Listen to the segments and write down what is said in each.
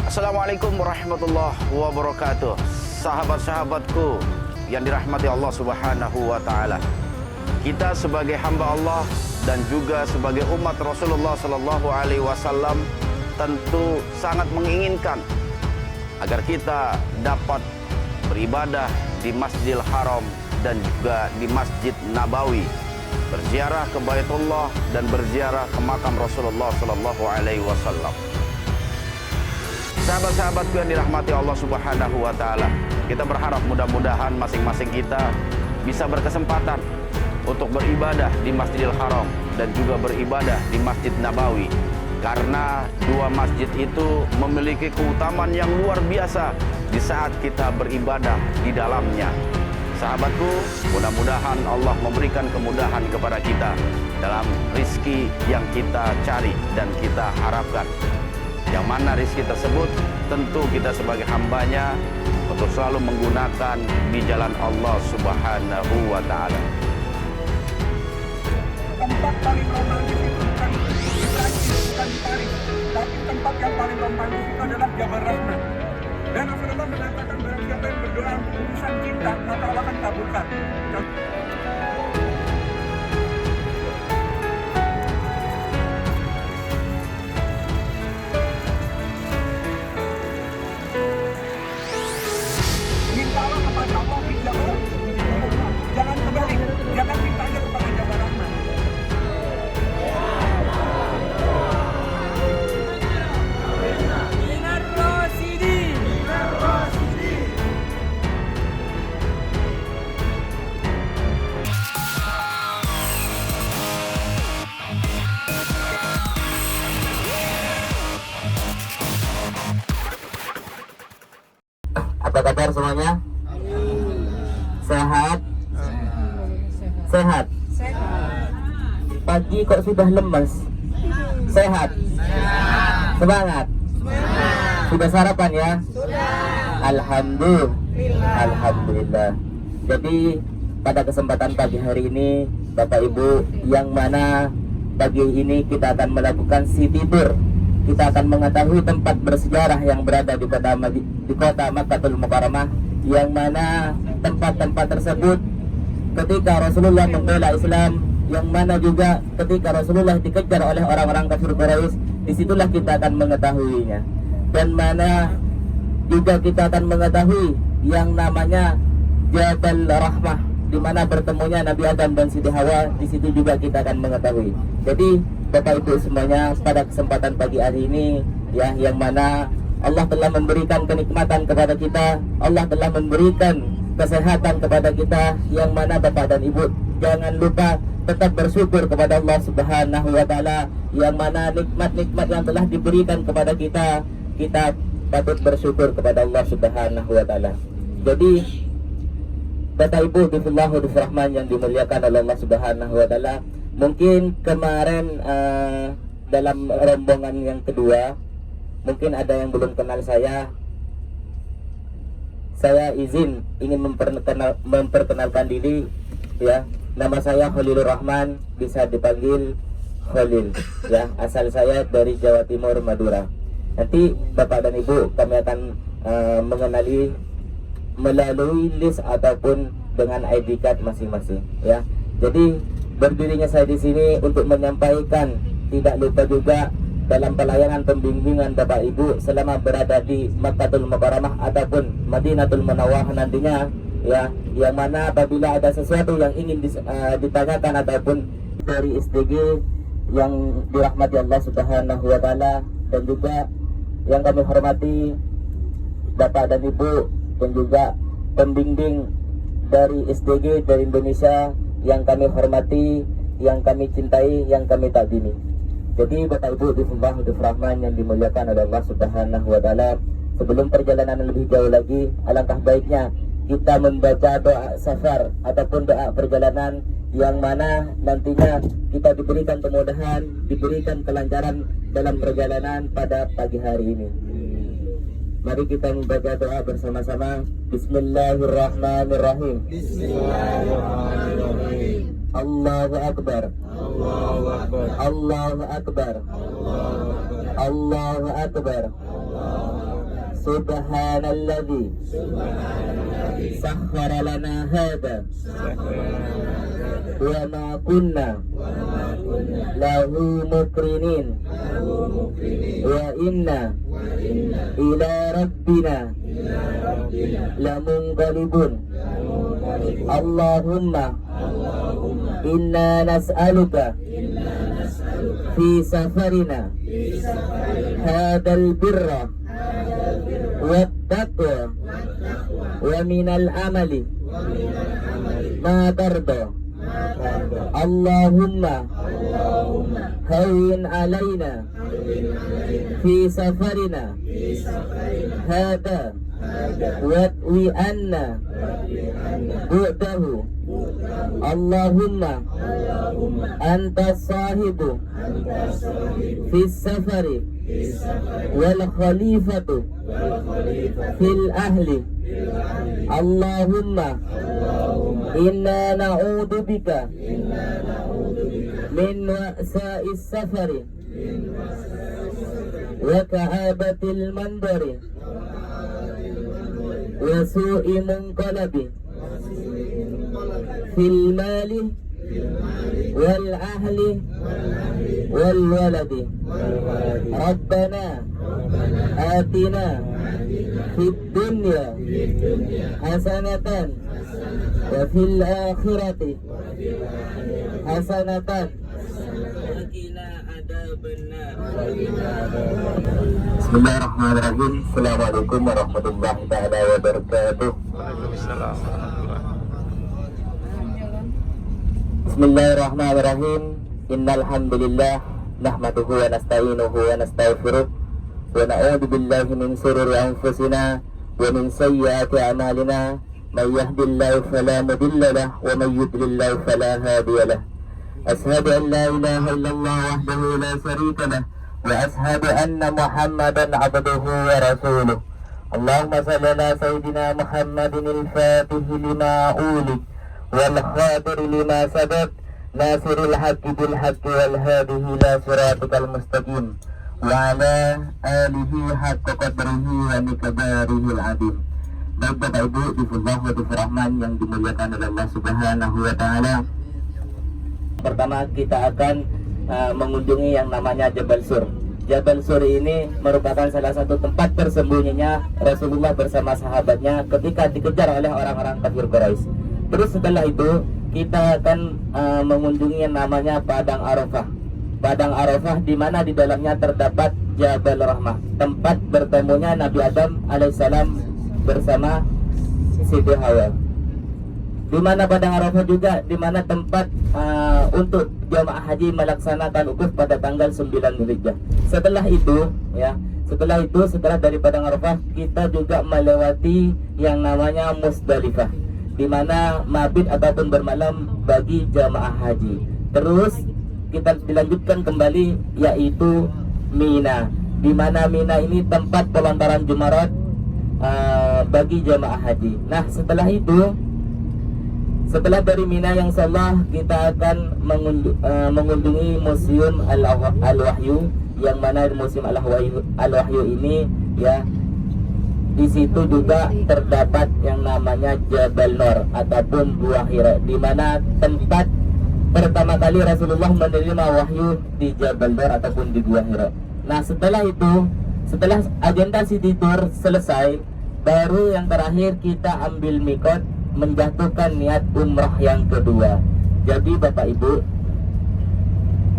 Assalamualaikum warahmatullahi wabarakatuh. Sahabat-sahabatku yang dirahmati Allah Subhanahu wa taala. Kita sebagai hamba Allah dan juga sebagai umat Rasulullah sallallahu alaihi wasallam tentu sangat menginginkan agar kita dapat beribadah di Masjidil Haram dan juga di Masjid Nabawi, berziarah ke Baitullah dan berziarah ke makam Rasulullah sallallahu alaihi wasallam. Sahabat-sahabatku yang dirahmati Allah Subhanahu wa taala, kita berharap mudah-mudahan masing-masing kita bisa berkesempatan untuk beribadah di Masjidil Haram dan juga beribadah di Masjid Nabawi, karena dua masjid itu memiliki keutamaan yang luar biasa di saat kita beribadah di dalamnya. Sahabatku, mudah-mudahan Allah memberikan kemudahan kepada kita dalam rizki yang kita cari dan kita harapkan. Yang mana rizki tersebut tentu kita sebagai hambanya untuk selalu menggunakan di jalan Allah Subhanahu wa ta'ala. Tempat paling romantis itu bukan di Paris, tapi tempat yang paling romantis itu adalah Jabal Rahmah. Dan Rasulullah mengatakan barang siapa yang berdoa untuk urusan cinta, maka Allah akan kabulkan. Mintalah kepada Allah di Jabal, jangan kebalik, jangan mintanya kepada Jabal Rahmah. Apa kabar semuanya? Sehat? Sehat? Pagi kok sudah lemas? Sehat? Semangat? Sudah sarapan ya? Alhamdulillah. Jadi pada kesempatan pagi hari ini, Bapak Ibu, yang mana pagi ini kita akan melakukan city tour. Kita akan mengetahui tempat bersejarah yang berada di kota Makkatul Mukarramah, yang mana tempat-tempat tersebut ketika Rasulullah membela Islam, yang mana juga ketika Rasulullah dikejar oleh orang-orang kafir Quraisy, disitulah kita akan mengetahuinya. Dan mana juga kita akan mengetahui yang namanya Jabal Rahmah, di mana bertemunya Nabi Adam dan Siti Hawa. Di situ juga kita akan mengetahui. Jadi Bapak Ibu semuanya, pada kesempatan pagi hari ini ya, yang mana Allah telah memberikan kenikmatan kepada kita, Allah telah memberikan kesehatan kepada kita, yang mana Bapak dan Ibu jangan lupa tetap bersyukur kepada Allah Subhanahu wa taala, yang mana nikmat-nikmat yang telah diberikan kepada kita, kita patut bersyukur kepada Allah Subhanahu wa taala. Jadi Bapak Ibu bifillahu bifrahman yang dimuliakan oleh Allah Subhanahu wa taala, mungkin kemarin dalam rombongan yang kedua, mungkin ada yang belum kenal saya. Saya ingin memperkenalkan diri ya. Nama saya Khalilur Rahman, bisa dipanggil Khalil ya. Asal saya dari Jawa Timur, Madura. Nanti Bapak dan Ibu kami akan mengenali melalui list ataupun dengan ID card masing-masing ya. Jadi berdirinya saya di sini untuk menyampaikan, tidak lupa juga dalam pelayanan pembimbingan Bapak Ibu selama berada di Makkatul Mukarramah ataupun Madinatul Munawwarah nantinya ya, yang mana apabila ada sesuatu yang ingin ditanyakan ataupun dari SDG yang dirahmati Allah Subhanahu wa taala, dan juga yang kami hormati Bapak dan Ibu dan juga pembimbing dari SDG dari Indonesia yang kami hormati, yang kami cintai, yang kami takdimi. Jadi Bapak Ibu bifillahu bifrahman yang dimuliakan oleh Allah Subhanahu wa taala, sebelum perjalanan lebih jauh lagi, alangkah baiknya kita membaca doa safar ataupun doa perjalanan, yang mana nantinya kita diberikan kemudahan, diberikan kelancaran dalam perjalanan pada pagi hari ini. Mari kita membaca doa bersama-sama. Bismillahirrahmanirrahim. Bismillahirrahmanirrahim. Allahu Akbar. Allahu Akbar. Allahu Akbar. Allahu Akbar. Allahu Akbar. Subhanalladzi sakhkhara lana hadza wa ma kunna lahu muqrinin wa inna ila rabbina lamunqalibun. Allahumma inna nas'aluka fi safarina hadal birra wat taqwa wa minal amali ma tarda. Allahumma hawwin alaina fi safarina hada watwi anna bu'dahu. Allahumma anta sahibu fi safari wal khalifatu fil ahli. Allahumma inna na'udzu bika min wa'sa'is safari wa ka'abatil mandari wa su'i munqalabi fil mali wal ahli wal waladi. Rabbana atina fid dunya hasanatan wa fil akhirati hasanatan wa qina adzabannar. Bismillahirrahmanirrahim. Assalamualaikum warahmatullahi taala wabarakatuh. Waalaikumsalam warahmatullahi. Bismillahirrahmanirrahim. Innal hamdalillah nahmaduhu wa nasta'inuhu wa nastaghfiruh wa na'udzu billahi min shururi anfusina wa min sayyiati a'malina. May yahdihillahu fala mudilla lahu wa may yudlil fala hadiya lahu. Ashhadu an la ilaha illallah wahdahu la syarika lahu wa ashhadu anna Muhammadan 'abduhu wa rasuluh. Allahumma shalli ala sayyidina Muhammadin al-fatih lima ulik wal khatir lima sabaq nasiril haqqi bil haqqi wal hadi ila siratikal mustaqim wa ala alihi haqqa qadrihi wa miqdarihil azim. Baik Bapak Ibu, Difullah wa Difurrahman yang dimuliakan oleh Allah Subhanahu wa taala. Pertama kita akan mengunjungi yang namanya Jabal Sur. Jabal Sur ini merupakan salah satu tempat tersembunyinya Rasulullah bersama sahabatnya ketika dikejar oleh orang-orang kafir Quraisy. Terus setelah itu kita akan mengunjungi yang namanya Padang Arafah. Padang Arafah di mana di dalamnya terdapat Jabal Rahmah, tempat bertemunya Nabi Adam alaihissalam bersama Siti Hawa. Di mana Padang Arafah juga di mana tempat untuk jamaah haji melaksanakan wukuf pada tanggal 9 Dzulhijjah. Setelah dari Padang Arafah kita juga melewati yang namanya Musdalifah, di mana mabit ataupun bermalam bagi jamaah haji. Terus kita dilanjutkan kembali yaitu Mina, di mana Mina ini tempat pelontaran jemarat bagi jamaah haji. Nah setelah dari Mina yang insyaallah kita akan mengunjungi Museum Al-Wahyu, yang mana Museum Al-Wahyu ini ya di situ juga terdapat yang namanya Jabal Nur ataupun Gua Hira, di mana tempat pertama kali Rasulullah menerima wahyu di Jabal Nur ataupun di Gua Hira. Nah setelah agenda City Tour selesai, baru yang terakhir kita ambil mikot menjatuhkan niat umrah yang kedua. Jadi Bapak Ibu,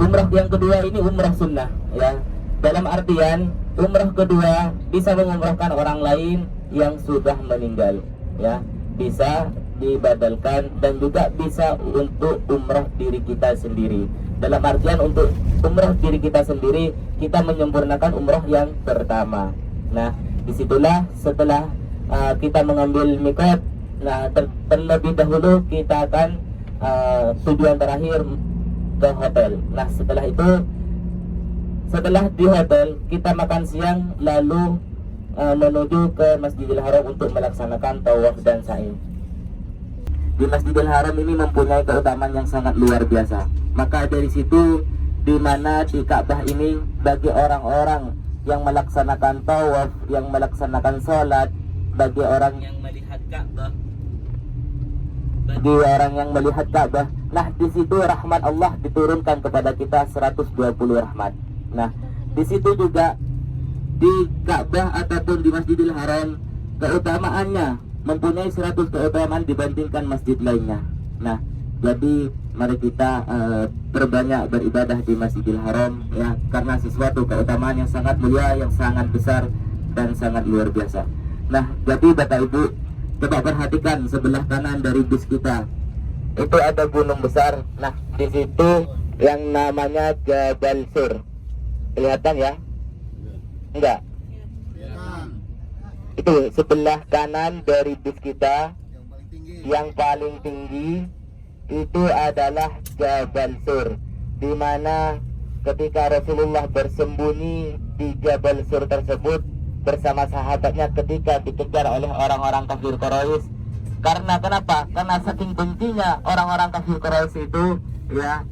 umrah yang kedua ini umrah sunnah ya. Dalam artian umrah kedua bisa mengumrahkan orang lain yang sudah meninggal ya, bisa dibadalkan dan juga bisa untuk umrah diri kita sendiri. Dalam artian untuk umrah diri kita sendiri kita menyempurnakan umrah yang pertama. Nah disitulah setelah kita mengambil mikot, nah terlebih dahulu kita akan tujuan terakhir ke hotel. Nah setelah di hotel kita makan siang lalu menuju ke Masjidil Haram untuk melaksanakan tawaf dan sa'i. Di Masjidil Haram ini mempunyai keutamaan yang sangat luar biasa. Maka dari situ di mana di Ka'bah ini bagi orang-orang yang melaksanakan tawaf, yang melaksanakan sholat, bagi orang yang melihat Ka'bah, bagi orang yang melihat Ka'bah. Nah, di situ rahmat Allah diturunkan kepada kita 120 rahmat. Nah, di situ juga di Ka'bah ataupun di Masjidil Haram keutamaannya mempunyai 100 keutamaan dibandingkan masjid lainnya. Nah, jadi mari kita berbanyak beribadah di Masjidil Haram ya, karena sesuatu keutamaan yang sangat mulia, yang sangat besar dan sangat luar biasa. Nah, jadi Bapak Ibu coba perhatikan sebelah kanan dari bus kita. Itu ada gunung besar. Nah, di situ yang namanya Jabal Sur. Kelihatan ya? Enggak? Itu sebelah kanan dari bus kita yang paling tinggi itu adalah Jabal Sur, di mana ketika Rasulullah bersembunyi di Jabal Sur tersebut bersama sahabatnya ketika dikejar oleh orang-orang kafir Quraisy. Karena kenapa? Karena saking bencinya orang-orang kafir Quraisy itu ya,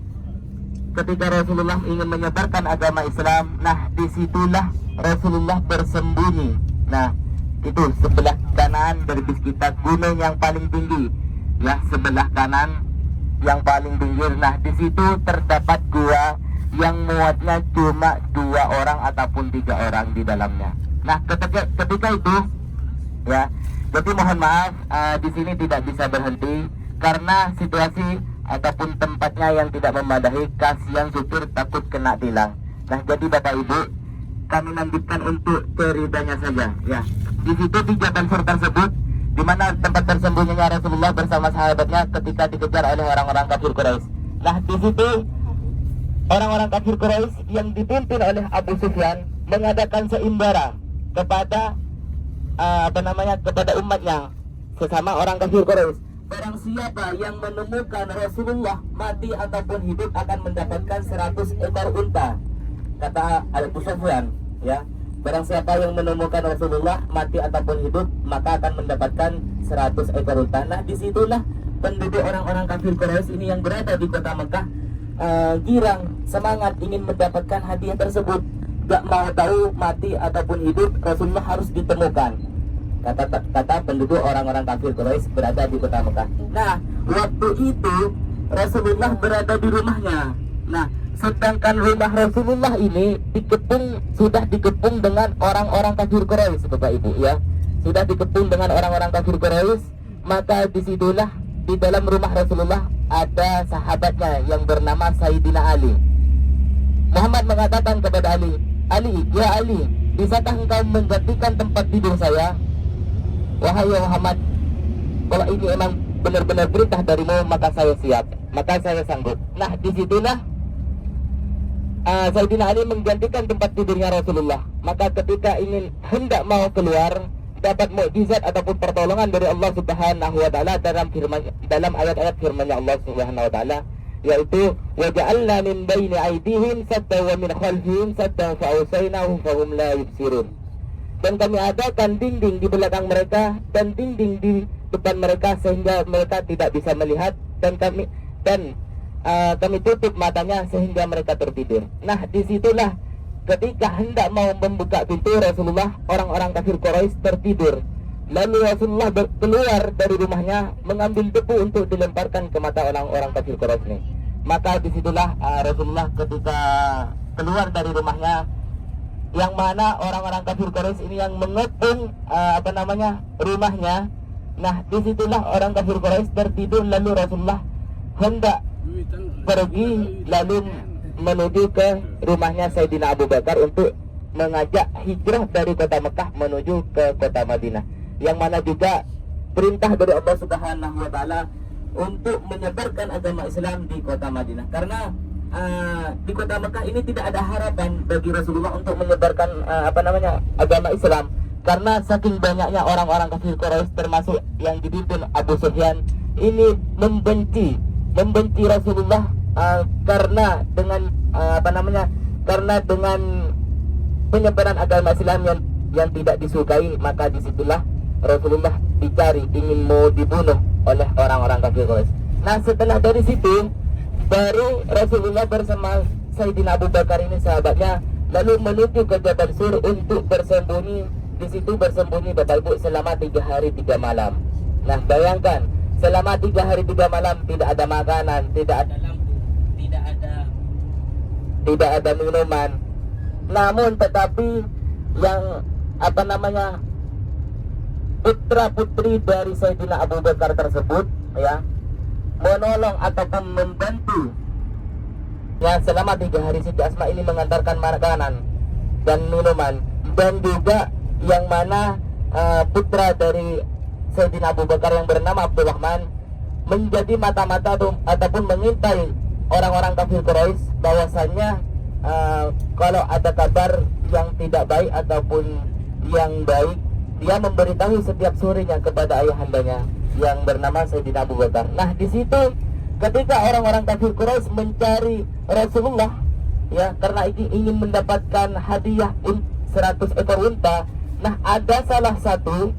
ketika Rasulullah ingin menyebarkan agama Islam, nah disitulah Rasulullah bersembunyi. Nah, itu sebelah kanan dari bus kita, gunung yang paling tinggi ya, sebelah kanan yang paling tinggi. Nah, di situ terdapat gua yang muatnya cuma 2 orang ataupun 3 orang di dalamnya. Nah, ketika itu ya, jadi mohon maaf di sini tidak bisa berhenti karena situasi ataupun tempatnya yang tidak memadai, kasihan supir takut kena tilang. Nah, jadi Bapak Ibu, kami lanjutkan untuk ceritanya saja ya. Di situ di Jabal Sur tersebut, di mana tempat tersembunyinya Rasulullah bersama sahabatnya ketika dikejar oleh orang-orang kafir Quraisy. Nah, di situ orang-orang kafir Quraisy yang dipimpin oleh Abu Sufyan mengadakan seimbara kepada kepada umatnya sesama orang kafir Quraisy. Barang siapa yang menemukan Rasulullah mati ataupun hidup akan mendapatkan 100 ekor unta, kata Abu Sufyan ya. Barang siapa yang menemukan Rasulullah mati ataupun hidup maka akan mendapatkan 100 ekor unta. Nah, disitulah penduduk orang-orang kafir Quraisy ini yang berada di kota Mekah girang, semangat ingin mendapatkan hadiah tersebut. Gak mau tahu mati ataupun hidup, Rasulullah harus ditemukan, kata penduduk orang-orang kafir Quraisy berada di kota Mekah. Nah, waktu itu Rasulullah berada di rumahnya. Nah, sedangkan rumah Rasulullah ini sudah dikepung dengan orang-orang kafir Quraisy, Bapak Ibu ya. Sudah dikepung dengan orang-orang kafir Quraisy, maka disitulah di dalam rumah Rasulullah ada sahabatnya yang bernama Sayyidina Ali. Muhammad mengatakan kepada Ali, ya Ali, bisakah engkau menggantikan tempat tidur saya? Wahai Muhammad, kalau ini emang benar-benar perintah darimu, maka saya siap, maka saya sanggup. Nah, disitulah Sayyidina Ali menggantikan tempat tidurnya Rasulullah. Maka ketika hendak mau keluar, dapat mukjizat ataupun pertolongan dari Allah Subhanahu wa taala dalam ayat-ayat firman-Nya Allah Subhanahu wa taala, yaitu wa ja'alna min baini aydihim saddan wa min khalfihim saddan fa awsaynahum fa hum la yubsirun. Dan kami adakan dinding di belakang mereka dan dinding di depan mereka sehingga mereka tidak bisa melihat, dan kami tutup matanya sehingga mereka tertidur. Nah, disitulah ketika hendak mau membuka pintu Rasulullah, orang-orang kafir Quraisy tertidur. Lalu Rasulullah keluar dari rumahnya mengambil debu untuk dilemparkan ke mata orang-orang kafir Quraisy ini. Maka disitulah Rasulullah ketika keluar dari rumahnya, yang mana orang-orang kafir Quraisy ini yang mengepung rumahnya. Nah, disitulah orang kafir Quraisy tertidur, lalu Rasulullah hendak pergi lalu menuju ke rumahnya Sayyidina Abu Bakar untuk mengajak hijrah dari kota Mekah menuju ke kota Madinah, yang mana juga perintah dari Allah Subhanahu wa taala untuk menyebarkan agama Islam di kota Madinah. Karena di kota Mekah ini tidak ada harapan bagi Rasulullah untuk menyebarkan agama Islam, karena saking banyaknya orang-orang kafir Quraisy termasuk yang dipimpin Abu Sufyan ini membenci Rasulullah karena dengan penyebaran agama Islam yang tidak disukai. Maka disitulah Rasulullah dicari, ingin mau dibunuh oleh orang-orang kafir Quraisy. Nah, setelah dari situ baru Rasulullah bersama Sayyidina Abu Bakar ini sahabatnya lalu menuju ke Jabal Sur untuk bersembunyi. Di situ bersembunyi Bapak Ibu selama 3 hari 3 malam. Nah bayangkan, selama 3 hari 3 malam tidak ada makanan, tidak ada lampu, tidak ada minuman. Namun tetapi yang putra putri dari Sayyidina Abu Bakar tersebut ya menolong ataupun membantu ya selama 3 hari Siti Asma ini mengantarkan makanan dan minuman, dan juga yang mana putra dari Sayyidina Abu Bakar yang bernama Abdurrahman menjadi mata-mata ataupun mengintai orang-orang kafir Quraisy bahwasannya kalau ada kabar yang tidak baik ataupun yang baik, dia memberitahu setiap sorenya kepada ayahandanya yang bernama Sayyidina Abu Bakar. Nah di situ ketika orang-orang kafir Quraisy mencari Rasulullah ya karena ingin mendapatkan hadiah 100 ekor unta. Nah ada salah satu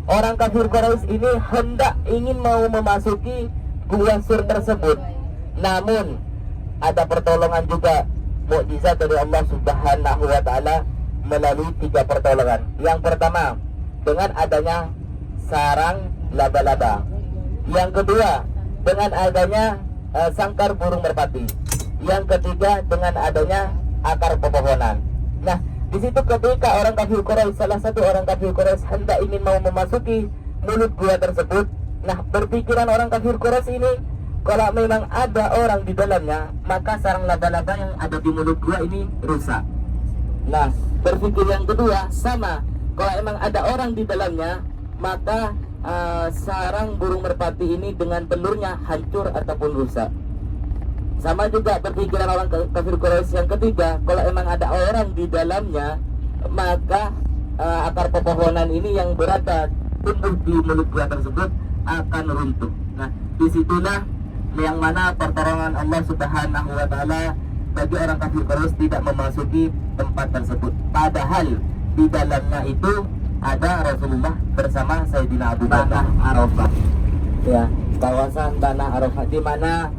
orang kafir Quraisy ini hendak ingin mau memasuki gua Sur tersebut. Namun ada pertolongan juga mukjizat dari Allah Subhanahu wa taala melalui 3 pertolongan. Yang pertama dengan adanya sarang laba-laba. Yang kedua dengan adanya sangkar burung merpati. Yang ketiga dengan adanya akar pepohonan. Nah, di situ ketika orang kafir Quraisy, salah satu orang kafir Quraisy hendak ingin mau memasuki mulut gua tersebut. Nah, berpikiran orang kafir Quraisy ini, kalau memang ada orang di dalamnya, maka sarang laba-laba yang ada di mulut gua ini rusak. Nah, berpikir yang kedua sama, kalau emang ada orang di dalamnya, maka sarang burung merpati ini dengan telurnya hancur ataupun rusak. Sama juga berpikiran orang kafir Quraisy yang ketiga, kalau emang ada orang di dalamnya, maka akar pepohonan ini yang berada tumbuh di mulut gua tersebut akan runtuh. Nah, disitulah yang mana pertolongan Allah Subhanahu wa taala bagi orang kafir Quraisy tidak memasuki tempat tersebut. Padahal di dalamnya itu ada Rasulullah bersama Sayyidina Abu Bakar. Arafah. Ya, kawasan tanah Arafah di mana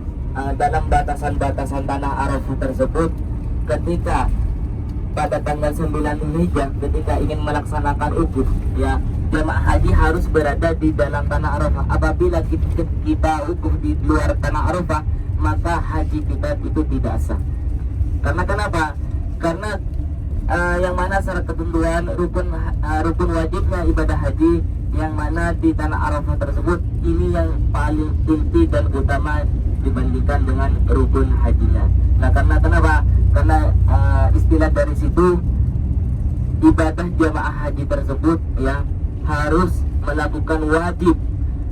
dalam batasan-batasan tanah Arafah tersebut ketika pada tanggal 9 Dzulhijjah ketika ingin melaksanakan ukuf ya, jemaah haji harus berada di dalam tanah Arafah. Apabila kita ukuf di luar tanah Arafah, maka haji kita itu tidak sah. Karena kenapa? Karena yang mana syarat ketentuan rukun wajibnya ibadah haji yang mana di tanah Arafah tersebut ini yang paling inti dan utama dibandingkan dengan rukun hajinya. Nah, karena kenapa? Karena istilah dari situ ibadah jamaah haji tersebut ya harus melakukan wajib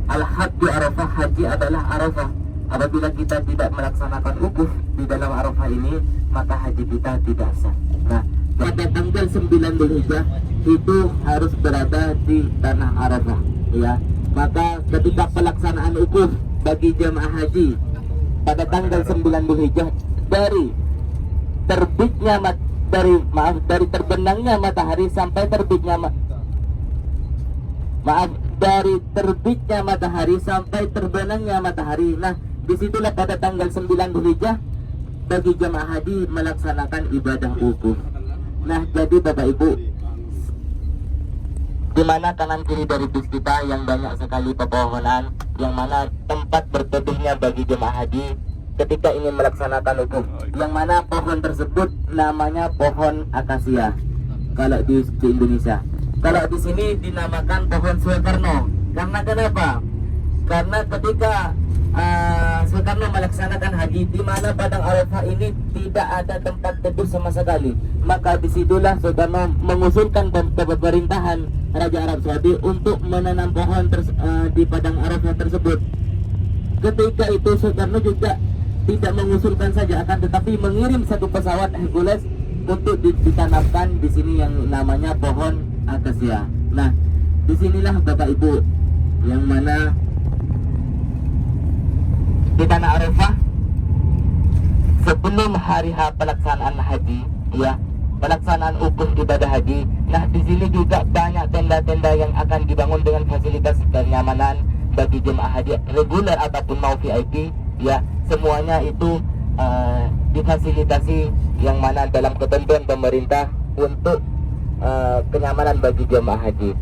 al-hajju Arafah. Haji adalah Arafah. Apabila kita tidak melaksanakan ukuf di dalam Arafah ini, maka haji kita tidak sah. Nah, pada tanggal 9 Dzulhijjah itu harus berada di tanah Arafah ya. Maka ketika pelaksanaan ukuf bagi jamaah haji pada tanggal 9 Dzulhijjah dari terbenamnya matahari sampai dari terbitnya matahari sampai terbenamnya matahari. Nah, disitulah pada tanggal 9 Dzulhijjah bagi jamaah haji melaksanakan ibadah ukuf. Nah, jadi Bapak Ibu, di mana kanan kiri dari bis kita yang banyak sekali pepohonan, yang mana tempat berteduhnya bagi jemaah haji ketika ingin melaksanakan ukuf, yang mana pohon tersebut namanya pohon akasia kalau di Indonesia. Kalau di sini dinamakan pohon Soekarno. Karena kenapa? Karena ketika Soekarno melaksanakan haji di mana padang Arafah ini tidak ada tempat teduh sama sekali, maka disitulah Soekarno mengusulkan pemerintahan Raja Arab Saudi untuk menanam pohon di padang Arafah tersebut. Ketika itu Soekarno juga tidak mengusulkan saja, akan tetapi mengirim satu pesawat Hercules untuk ditanamkan di sini yang namanya pohon akasia. Nah, disinilah Bapak Ibu yang mana di tanah Arafah sebelum hari pelaksanaan haji ya, pelaksanaan ukuf ibadah haji. Nah, di sini juga banyak tenda-tenda yang akan dibangun dengan fasilitas kenyamanan bagi jemaah haji reguler ataupun mau VIP ya, semuanya itu difasilitasi yang mana dalam ketentuan pemerintah untuk kenyamanan bagi jemaah haji.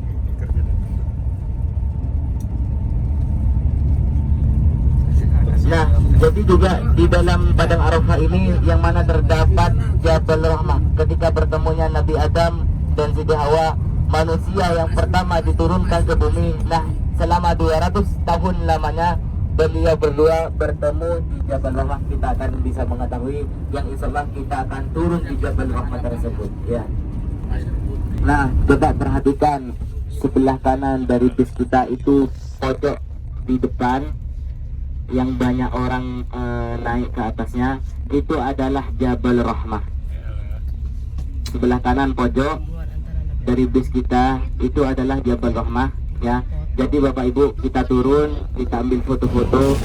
Nah, jadi juga di dalam Padang Arafah ini yang mana terdapat Jabal Rahmah, ketika bertemunya Nabi Adam dan Siti Hawa, manusia yang pertama diturunkan ke bumi. Nah, selama 200 tahun lamanya beliau berdua bertemu di Jabal Rahmah. Kita akan bisa mengetahui yang insyaallah kita akan turun di Jabal Rahmah tersebut, ya. Nah, coba perhatikan sebelah kanan dari bis kita itu pojok di depan yang banyak orang naik ke atasnya, itu adalah Jabal Rahmah. Sebelah kanan pojok dari bis kita itu adalah Jabal Rahmah, ya. Jadi Bapak Ibu, kita turun, kita ambil foto-foto.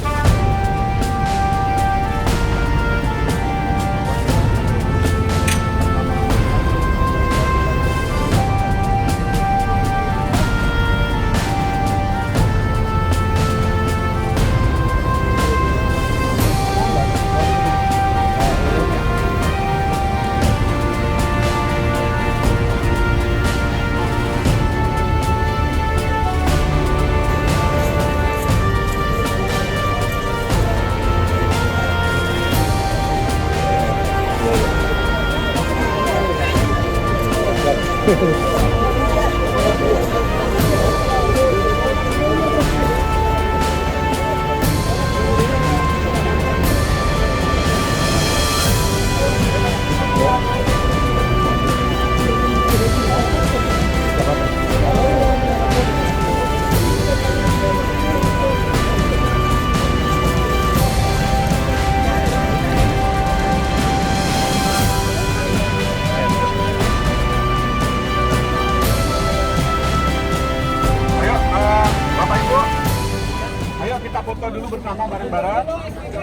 Foto dulu bersama bareng-bareng.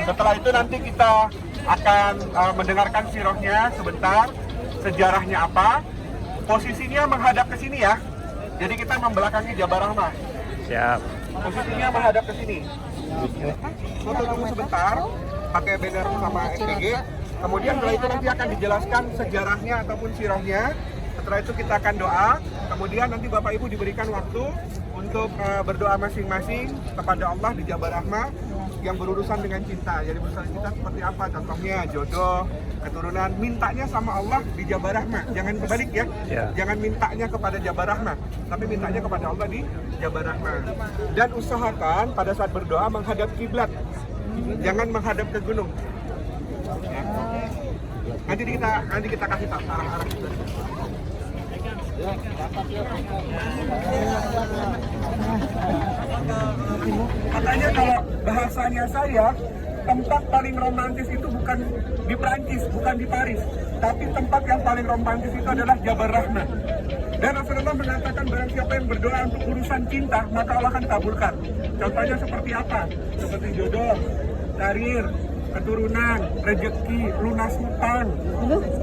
Setelah itu nanti kita akan mendengarkan sirahnya sebentar, sejarahnya apa. Posisinya menghadap ke sini ya. Jadi kita membelakangi Jabal Rahmah. Siap. Posisinya menghadap ke sini. Foto dulu sebentar, pakai banner sama SPG. Kemudian setelah itu nanti akan dijelaskan sejarahnya ataupun sirahnya. Setelah itu kita akan doa. Kemudian nanti Bapak Ibu diberikan waktu untuk berdoa masing-masing kepada Allah di Jabal Rahmah yang berurusan dengan cinta. Jadi berurusan cinta seperti apa? Contohnya jodoh, keturunan. Mintanya sama Allah di Jabal Rahmah. Jangan kebalik ya. Jangan mintanya kepada Jabal Rahmah, tapi mintanya kepada Allah di Jabal Rahmah. Dan usahakan pada saat berdoa menghadap kiblat. Jangan menghadap ke gunung. Ya. Nanti kita kasih tahu arah-arah kiblat. Katanya kalau bahasanya saya, tempat paling romantis itu bukan di Prancis, bukan di Paris, tapi tempat yang paling romantis itu adalah Jabal Rahmah. Dan Rasulullah mengatakan barang siapa yang berdoa untuk urusan cinta, maka Allah akan kabulkan. Contohnya seperti apa? Seperti jodoh, karir, keturunan, rezeki, lunas hutang,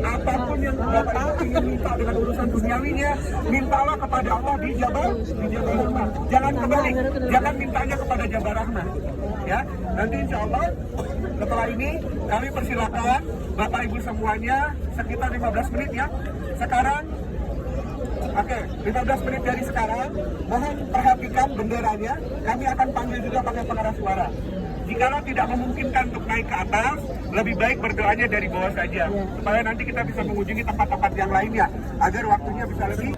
apapun yang Bapak Ibu ingin minta dengan urusan duniawinya, mintalah kepada Allah di Jabal Rahmah. Jangan kebalik, jangan mintanya kepada Jabal Rahmah. Ya, nanti insya Allah setelah ini kami persilakan Bapak Ibu semuanya sekitar 15 menit ya. Sekarang, oke, 15 menit dari sekarang, mohon perhatikan benderanya. Kami akan panggil juga pakai pengeras suara. Jika tidak memungkinkan untuk naik ke atas, lebih baik berdoanya dari bawah saja, supaya nanti kita bisa mengunjungi tempat-tempat yang lainnya, agar waktunya bisa lebih.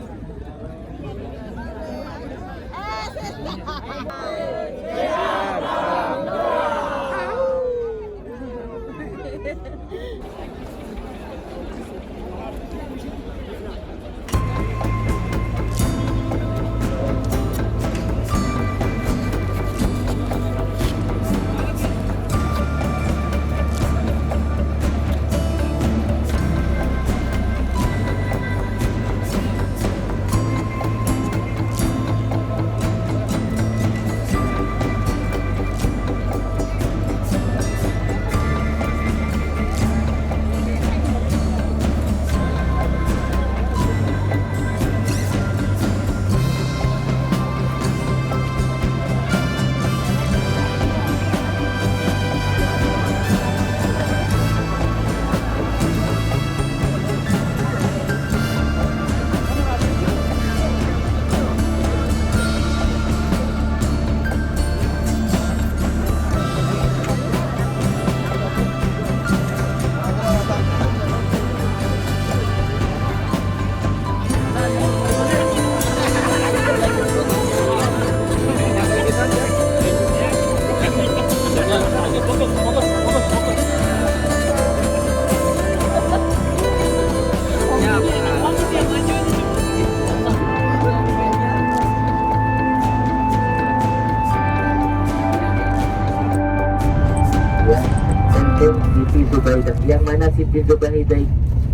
Siti Zubaidah, yang mana Siti Zubaidah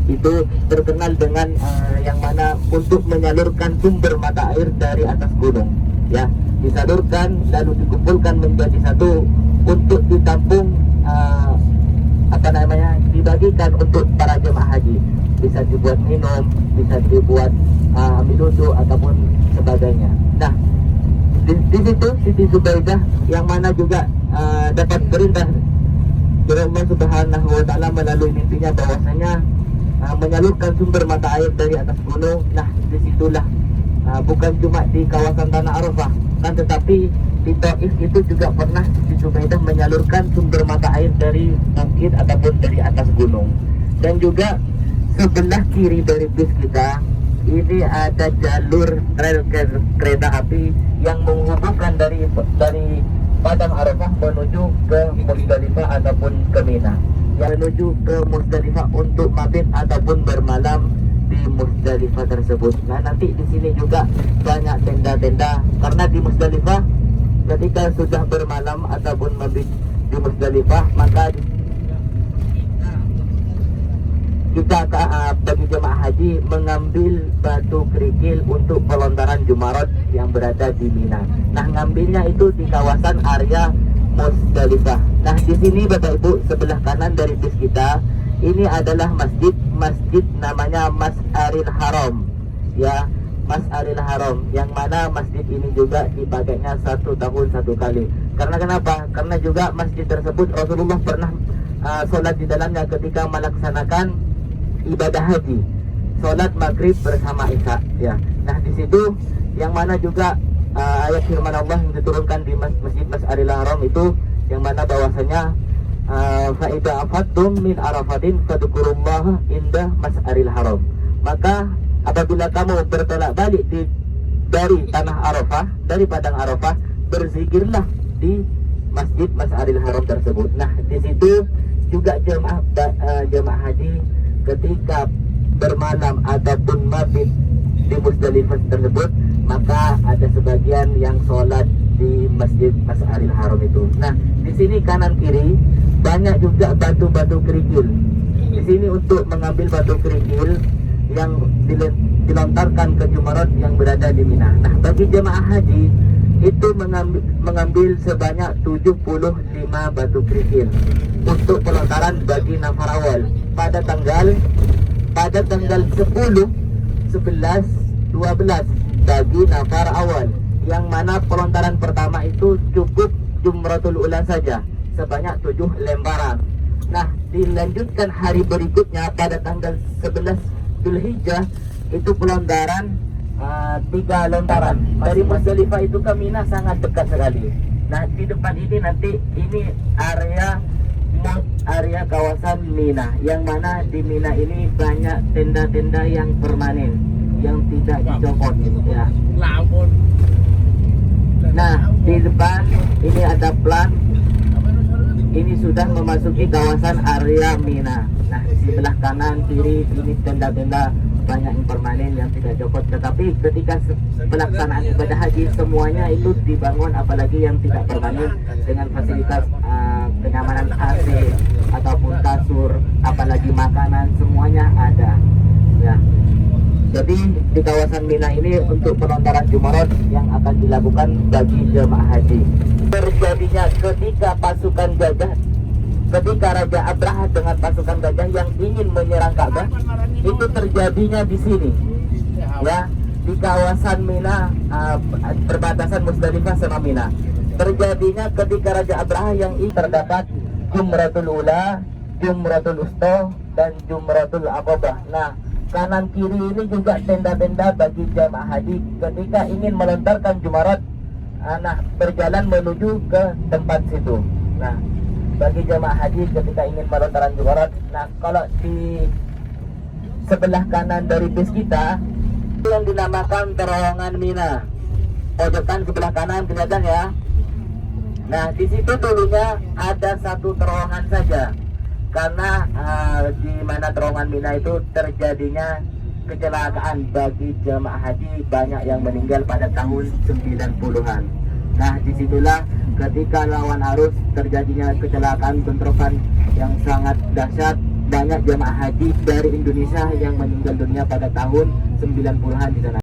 itu terkenal dengan yang mana untuk menyalurkan sumber mata air dari atas gunung, ya, disalurkan lalu dikumpulkan menjadi satu untuk ditampung, dibagikan untuk para jemaah haji. Bisa dibuat minum, bisa dibuat ambil wudhu ataupun sebagainya. Nah, di situ Siti Zubaidah yang mana juga dapat perintah dari Allah Subhanahu wa Ta'ala melalui mimpinya bahwasanya menyalurkan sumber mata air dari atas gunung. Nah, disitulah bukan cuma di kawasan Tanah Arafah, kan, tetapi di Taif itu juga pernah Siti Zubaidah menyalurkan sumber mata air dari bukit ataupun dari atas gunung. Dan juga sebelah kiri dari bis kita ini ada jalur rel kereta api yang menghubungkan dari Padang Arafah menuju ke Musdalifah ataupun ke Mina, yang menuju ke Musdalifah untuk mabit ataupun bermalam di Musdalifah tersebut. Nah, nanti di sini juga banyak tenda-tenda, karena di Musdalifah ketika sudah bermalam ataupun mabit di Musdalifah, maka kita bagi jemaah haji mengambil batu kerikil untuk pelontaran Jumarat yang berada di Mina. Nah, ngambilnya itu di kawasan area Musdalifah. Nah, di sini Bapak Ibu sebelah kanan dari bis kita ini adalah masjid namanya Mas'aril Haram, ya, Mas'aril Haram, yang mana masjid ini juga dipakainya 1 tahun 1 kali. Karena kenapa? Karena juga masjid tersebut Rasulullah pernah sholat di dalamnya ketika melaksanakan ibadah haji, sholat maghrib bersama isya, ya. Nah, di situ yang mana juga ayat firman Allah yang diturunkan di masjid Mas'aril Haram itu, yang mana bahwasanya faida afattum min arafatin fadkurullaha indah Mas'aril Haram. Maka apabila kamu bertolak balik dari tanah Arafah, dari padang Arafah, berzikirlah di masjid Mas'aril Haram tersebut. Nah, di situ juga jemaah haji ketika bermalam ataupun mabit di Musdalifah tersebut, maka ada sebagian yang sholat di masjid Mas'aril Haram itu. Nah, di sini kanan kiri banyak juga batu-batu kerikil. Di sini untuk mengambil batu kerikil yang dilontarkan ke Jumarat yang berada di Mina. Nah, bagi jemaah haji itu mengambil sebanyak 75 batu kerikil untuk pelontaran bagi nafar awal pada tanggal 10, 11, 12 bagi nafar awal, yang mana pelontaran pertama itu cukup Jumratul Ula saja sebanyak 7 lembaran. Nah, dilanjutkan hari berikutnya pada tanggal 11 Dzulhijjah itu pelontaran 3 lontaran. Dari Musdalifah itu ke Mina sangat dekat sekali. Nah, di depan ini nanti ini area kawasan Mina, yang mana di Mina ini banyak tenda-tenda yang permanen yang tidak dicopot, ya. Nah, di depan ini ada plat, ini sudah memasuki kawasan area Mina. Nah, di sebelah kanan kiri ini tenda-tenda banyak yang permanen yang tidak copot. Tetapi ketika pelaksanaan ibadah haji semuanya itu dibangun, apalagi yang tidak permanen, dengan fasilitas kenyamanan AC ataupun kasur, apalagi makanan, semuanya ada, ya. Jadi di kawasan Mina ini untuk pelontaran Jumarat yang akan dilakukan bagi jemaah haji. Terjadinya ketika Raja Abraha dengan pasukan gajah yang ingin menyerang Ka'bah, itu terjadinya di sini, ya, di kawasan Mina, perbatasan Musdalifah sama Mina. Terjadinya ketika Raja Abraha yang ingin terdapat Jumratul Ula, Jumratul Usta, dan Jumratul Aqabah. Nah, kanan kiri ini juga tenda-tenda bagi jamaah haji ketika ingin melontarkan Jumarat, berjalan menuju ke tempat situ. Nah, bagi jamaah haji ketika ingin melontarkan Jumarat, nah, kalau di sebelah kanan dari bis kita itu yang dinamakan terowongan Mina, pojokan sebelah kanan, kelihatan ya. Nah, di situ dulunya ada satu terowongan saja, karena di mana terowongan Mina itu terjadinya kecelakaan bagi jemaah haji, banyak yang meninggal pada tahun 90-an. Nah, disitulah ketika lawan arus terjadinya kecelakaan bentrokan yang sangat dahsyat. Banyak jemaah haji dari Indonesia yang meninggal dunia pada tahun 90-an di sana.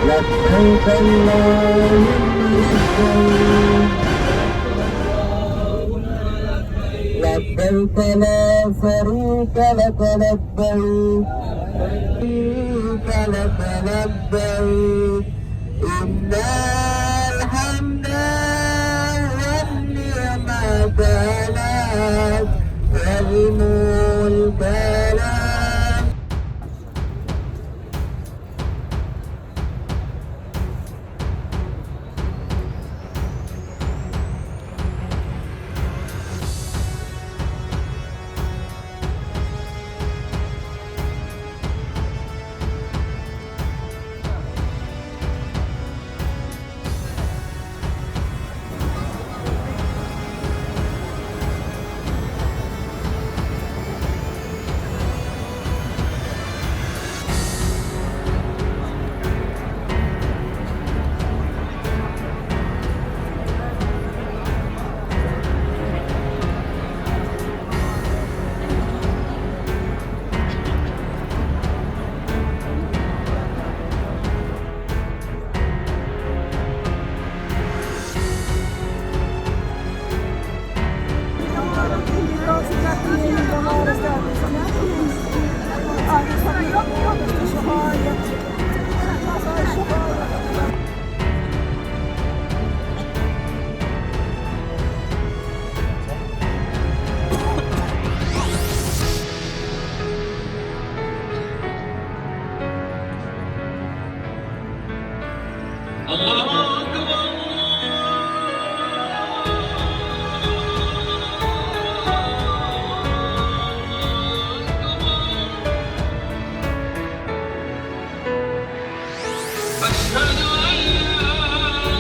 لبيك اللهم لبيك لبيك لا شريك لك لبيك لك لبيك إن الحمد والنعمة لك والملك لك. أشهد أن لا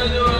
Ayo